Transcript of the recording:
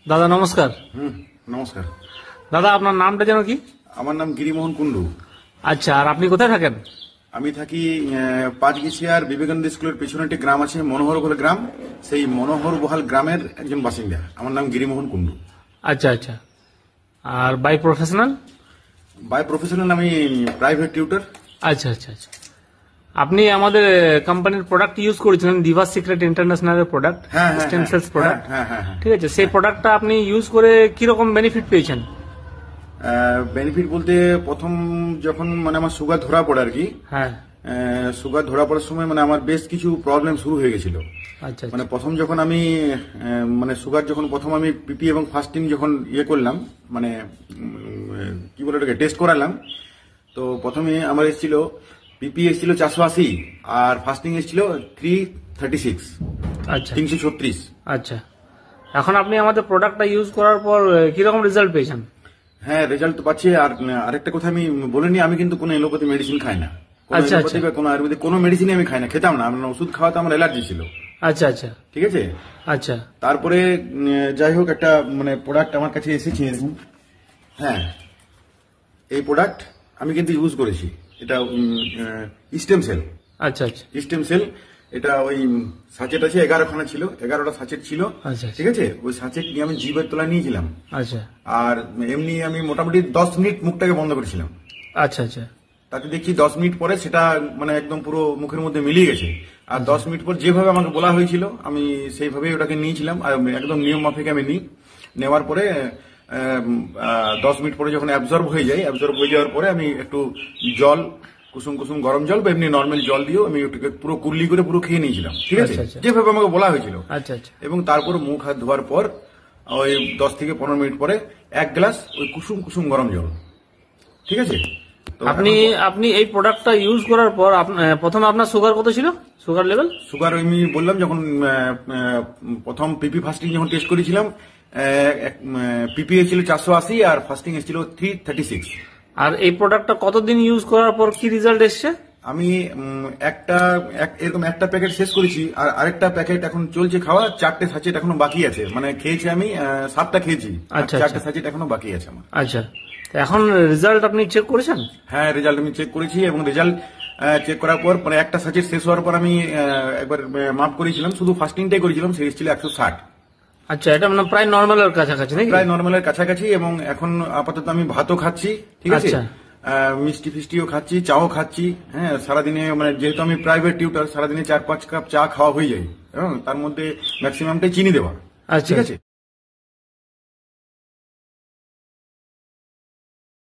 দাদা নমস্কার। নমস্কার। দাদা আপনার নামটা যেন কি? আমার নাম গিরিমোহন কুন্ডু। আচ্ছা, আর আপনি কোথায় থাকেন? আমি থাকি পাঁচগিছিয়ার বিবেকানন্দ স্কুলের পেছনে একটি গ্রাম আছে, মনোহর বলে গ্রাম। সেই মনোহর বহাল গ্রামের একজন বাসিন্দা। আমার নাম গিরিমোহন কুন্ডু। আচ্ছা আচ্ছা। আর বাই প্রফেশনাল? বাই প্রফেশনাল আমি প্রাইভেট টিউটর। আচ্ছা আচ্ছা আচ্ছা। আপনি আমাদের কোম্পানির প্রোডাক্ট ইউজ করেছিলেন, ডিভাস সিক্রেট ইন্টারন্যাশনালের প্রোডাক্ট, স্টেম সেলস প্রোডাক্ট। ঠিক আছে, সেই প্রোডাক্টটা আপনি ইউজ করে কিরকম বেনিফিট পেয়েছেন? বেনিফিট বলতে প্রথম যখন আমার সুগার ধরা পড়ে আর কি। হ্যাঁ। সুগার ধরা পড়ার সময় আমার বেশ কিছু প্রবলেম শুরু হয়ে গেছিল। আচ্ছা। প্রথম যখন আমি সুগার যখন প্রথম আমি পিপি এবং ফাস্টিং যখন করলাম, কি বলে ওটাকে টেস্ট করালাম, তো প্রথমে আমার এসেছিল পিপি এসেছিল 480 আর ফাস্টিং এসেছিল 336। আচ্ছা, 336। আচ্ছা। এখন আপনি আমাদের প্রোডাক্টটা ইউজ করার পর কিরকম রেজাল্ট পেয়েছেন? হ্যাঁ, রেজাল্ট তো পাচ্ছি। আর আরেকটা কথা আমি বলিনি, আমি কিন্তু কোনো এলোপ্যাথি মেডিসিন খাই না। আচ্ছা আচ্ছা। কোনো আয়ুর্বেদিক কোনো মেডিসিন আমি খাই না, খেতাম না। আমার ওষুধ খাওয়াতে আমার অ্যালার্জি ছিল। আচ্ছা আচ্ছা। ঠিক আছে। আচ্ছা। তারপরে যাই হোক একটা প্রোডাক্ট আমার কাছে এসেছে এরকম। হ্যাঁ, এই প্রোডাক্ট আমি কিন্তু ইউজ করেছি। এটা স্টেম সেল। আচ্ছা আচ্ছা। Stem cell. এটা ওই সাচেট আছে, 11খানা ছিল, 11টা সাচেট ছিল। আচ্ছা। ঠিক আছে, ওই সাচেট নিয়ে আমি জিভের তলায় নিয়েছিলাম। আচ্ছা। আর এমনি আমি মোটামুটি 10 মিনিট মুখটাকে বন্ধ করেছিলাম। আচ্ছা আচ্ছা। তাতে দেখছি 10 মিনিট পরে সেটা একদম পুরো মুখের মধ্যে মিলিয়ে গেছে। আর 10 মিনিট পর যেভাবে আমাকে বলা হয়েছিল আমি সেইভাবেই ওটাকে নিয়েছিলাম। আর একদম নিয়ম মাফিক আমি নিই। নেওয়ার পরে 10 মিনিট পরে যখন অ্যাবজর্ব হয়ে যাওয়ার পরে আমি একটু জল, কুসুম কুসুম গরম জল বা এমনি নর্মাল জল দিয়েও আমি ওটাকে পুরো কুল্লি করে পুরো খেয়ে নিয়েছিলাম। ঠিক আছে, যেভাবে আমাকে বলা হয়েছিল। আচ্ছা আচ্ছা। এবং তারপর মুখ হাত ধোয়ার পর ওই 10 থেকে 15 মিনিট পরে 1 গ্লাস ওই কুসুম কুসুম গরম জল। ঠিক আছে। আপনি এই প্রোডাক্টটা ইউজ করার পর প্রথমে আপনার সুগার কত ছিল? Sugar level? সুগার আমি বললাম যখন প্রথম পিপি ফাস্টিং যখন টেস্ট করেছিলাম, পিপি এসেছিল 480 আর ফাস্টিং এসেছিল 336। আর এই প্রোডাক্টটা কতদিন ইউজ করার পর কি রেজাল্ট এসছে? আমি এরকম একটা প্যাকেট শেষ করেছি, আর আরেকটা প্যাকেট এখন চলছে খাওয়া। 4টে সাচেট এখনো বাকি আছে। খেয়েছি আমি 7টা খেয়েছি। আচ্ছা। 4টে সাচেট এখনো বাকি আছে আমার। আচ্ছা, এখন রেজাল্ট আপনি চেক করেছেন? হ্যাঁ, রেজাল্ট আমি চেক করেছি এবং রেজাল্ট চেক করার পর একটা সাচেট শেষ হওয়ার পর আমি একবার মাপ করেছিলাম, শুধু ফাস্টিংটাই করেছিলাম, সে এসেছিল 160। আচ্ছা, এটা প্রায় নর্মালের কাছাকাছি নাকি? প্রায় নর্মালের কাছাকাছি। এবং এখন আপাতত আমি ভাতও খাচ্ছি। ঠিক আছে। মিষ্টি ফিষ্টিও খাচ্ছি, চাও খাচ্ছি। হ্যাঁ, সারাদিনে যেহেতু আমি প্রাইভেট টিউটর, সারাদিনে 4-5 কাপ চা খাওয়া হয়ে যায় এবং তার মধ্যে ম্যাক্সিমামটাই চিনি দেওয়া। ঠিক আছে।